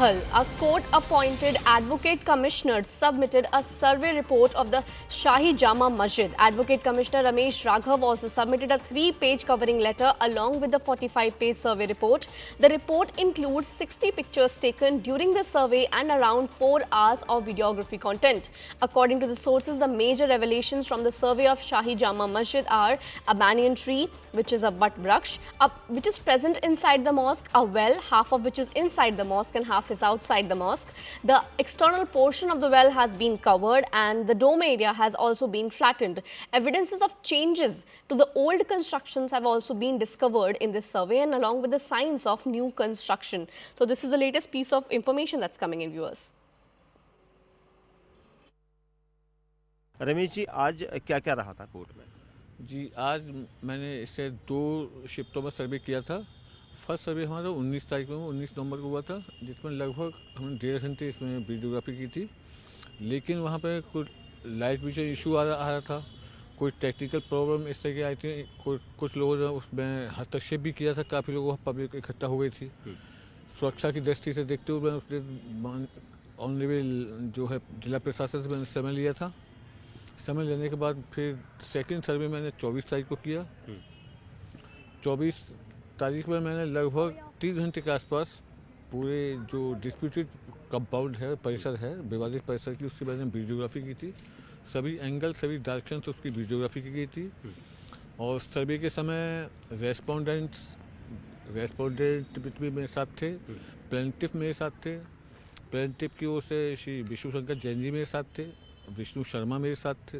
A court-appointed advocate commissioner submitted a survey report of the Shahi Jama Masjid. Advocate Commissioner Ramesh Raghav also submitted a 3-page covering letter along with the 45-page survey report. The report includes 60 pictures taken during the survey and around 4 hours of videography content. According to the sources, the major revelations from the survey of Shahi Jama Masjid are a banyan tree, which is a butt vraksh, which is present inside the mosque, a well, half of which is inside the mosque and half is outside the mosque. The external portion of the well has been covered and the dome area has also been flattened. Evidences of changes to the old constructions have also been discovered in this survey, and along with the signs of new construction. So this is the latest piece of information that's coming in, viewers. Ramesh ji, आज क्या क्या रहा था court में? जी, आज मैंने इसे 2 शिफ्टों में सर्वे किया था। फर्स्ट सर्वे हमारा 19 तारीख में 19 नवंबर को हुआ था, जिसमें लगभग हमने 1.5 घंटे इसमें वीडियोग्राफी की थी। लेकिन वहाँ पर कुछ लाइट विजन इशू आ रहा था, कोई टेक्निकल प्रॉब्लम इस तरह की आई थी। कुछ लोगों ने उसमें हस्तक्षेप भी किया था, काफ़ी लोगों पब्लिक इकट्ठा हो गई थी। सुरक्षा की दृष्टि से देखते हुए मैंने उसने ऑनरेबल जो है जिला प्रशासन से मैंने समय लिया था। समय लेने के बाद फिर सेकंड सर्वे मैंने 24 तारीख को किया। 24 तारीख में मैंने लगभग 3 घंटे के आसपास पूरे जो डिस्प्यूटेड कंपाउंड है, परिसर है, विवादित परिसर की, उसकी मैंने वीडियोग्राफी की थी। सभी एंगल, सभी डायरेक्शन से उसकी वीडियोग्राफी की गई थी। और सर्वे के समय रेस्पोंडेंट भी मेरे साथ थे, प्लेंटिफ मेरे साथ थे। प्लेंटिफ की ओर से श्री विष्णु शंकर जैन जी मेरे साथ थे, विष्णु शर्मा मेरे साथ थे,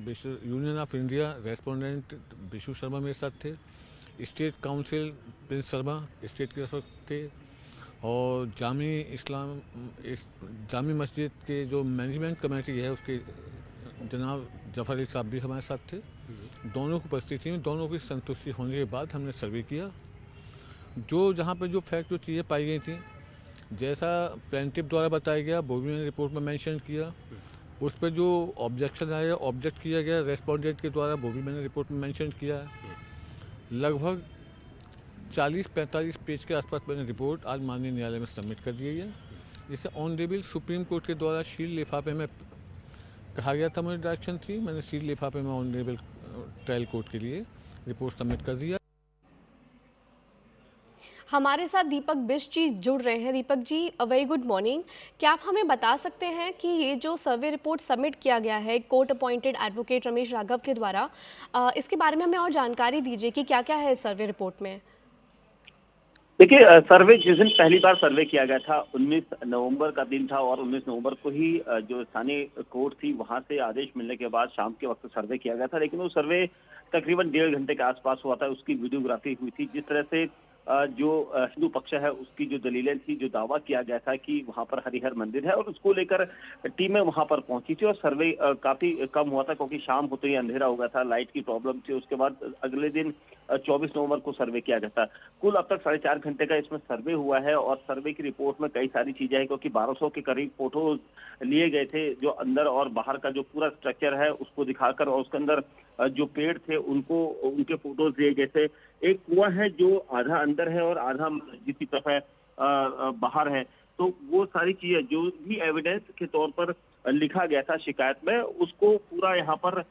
union of India respondent Vishnu Sharma मेरे साथ थे, state council Prince Sharma state के साथ थे, और जामी मस्जिद के जो मैनेजमेंट कमेटी है उसके जनाब जफर अली साहब भी हमारे साथ थे। दोनों की उपस्थिति में, दोनों की संतुष्टि होने के बाद हमने सर्वे किया। जहाँ पर जो फैक्ट, जो चीज़ें पाई गई थी, जैसा प्लेंटिफ द्वारा बताया गया वो भी मैंने रिपोर्ट में मेंशन किया। उस पर जो ऑब्जेक्शन आया, ऑब्जेक्ट किया गया रेस्पोंडेंट के द्वारा, वो भी मैंने रिपोर्ट में मेंशन किया है। लगभग 40-45 पेज के आसपास मैंने रिपोर्ट आज माननीय न्यायालय में सबमिट कर दी है, जिसे ऑनरेबल सुप्रीम कोर्ट के द्वारा सील लिफाफे में कहा गया था, मुझे डायरेक्शन थी, मैंने सील लिफाफे में ऑनरेबल ट्रायल कोर्ट के लिए रिपोर्ट सबमिट कर दिया। हमारे साथ दीपक बिष्ट जी जुड़ रहे हैं। Deepak ji, a very good morning. क्या आप हमें बता सकते हैं कि ये जो सर्वे रिपोर्ट सबमिट किया गया है court appointed advocate Ramesh Raghav के द्वारा, इसके बारे में हमें और जानकारी दीजिए कि क्या क्या है इस सर्वे रिपोर्ट में। देखिए, सर्वे जिस दिन पहली बार सर्वे किया गया था 19 नवंबर का दिन था, और 19 नवंबर को ही जो स्थानीय कोर्ट थी वहां से आदेश मिलने के बाद शाम के वक्त सर्वे किया गया था। लेकिन वो सर्वे तकरीबन 1.5 घंटे के आसपास हुआ था। उसकी वीडियोग्राफी हुई थी। जिस तरह से जो हिंदू पक्ष है उसकी जो दलीलें थी, जो दावा किया गया था कि वहां पर हरिहर मंदिर है, और उसको लेकर टीमें वहां पर पहुंची थी और सर्वे काफी कम हुआ था, क्योंकि शाम होते ही अंधेरा हो गया था, लाइट की प्रॉब्लम थी। उसके बाद अगले दिन 24 नवंबर को सर्वे किया गया था। कुल अब तक 4.5 घंटे का इसमें सर्वे हुआ है, और सर्वे की रिपोर्ट में कई सारी चीजें हैं, क्योंकि 1200 के करीब फोटोज लिए गए थे, जो अंदर और बाहर का जो पूरा स्ट्रक्चर है उसको दिखाकर, और उसके अंदर जो पेड़ थे उनके फोटोज लिए गए थे। एक कुआं है जो आधा अंदर है और आधा मस्जिद की तरफ है, बाहर है। तो वो सारी चीजें जो भी एविडेंस के तौर पर लिखा गया था शिकायत में, उसको पूरा यहाँ पर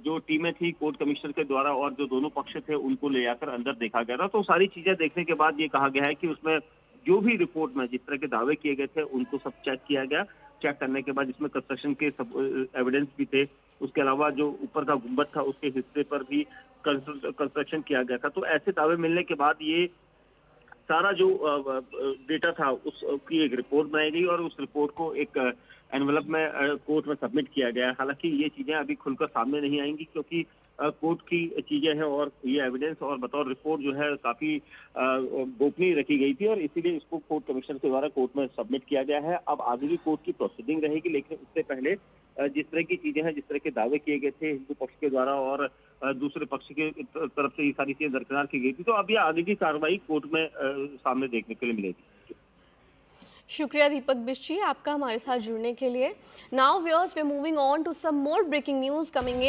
जो टीमें थी कोर्ट कमिश्नर के द्वारा और जो दोनों पक्ष थे उनको ले जाकर अंदर देखा गया था। तो सारी चीजें देखने के बाद ये कहा गया है कि उसमें जो भी रिपोर्ट में जिस तरह के दावे किए गए थे उनको सब चेक किया गया। चेक करने के बाद इसमें कंस्ट्रक्शन के सब एविडेंस भी थे। उसके अलावा जो ऊपर का गुंबद था उसके हिस्से पर भी कंस्ट्रक्शन किया गया था। तो ऐसे दावे मिलने के बाद ये सारा जो डेटा था उसकी एक रिपोर्ट बनाई गई, और उस रिपोर्ट को एक एनवलप में कोर्ट में सबमिट किया गया। हालांकि ये चीजें अभी खुलकर सामने नहीं आएंगी, क्योंकि कोर्ट की चीजें हैं, और ये एविडेंस और बतौर रिपोर्ट जो है काफी गोपनीय रखी गई थी, और इसीलिए इसको कोर्ट कमिश्नर के द्वारा कोर्ट में सबमिट किया गया है। अब आगे भी कोर्ट की प्रोसीडिंग रहेगी, लेकिन उससे पहले जिस तरह की चीजें हैं, जिस तरह के दावे किए गए थे हिंदू पक्ष के द्वारा और दूसरे पक्ष के तरफ से ये सारी चीजें दरकिनार की गई थी, तो अब ये आगे की कार्रवाई कोर्ट में सामने देखने के लिए मिलेगी। शुक्रिया दीपक बिष्ट जी आपका हमारे साथ जुड़ने के लिए। Now viewers, we are moving on to some more breaking news coming in.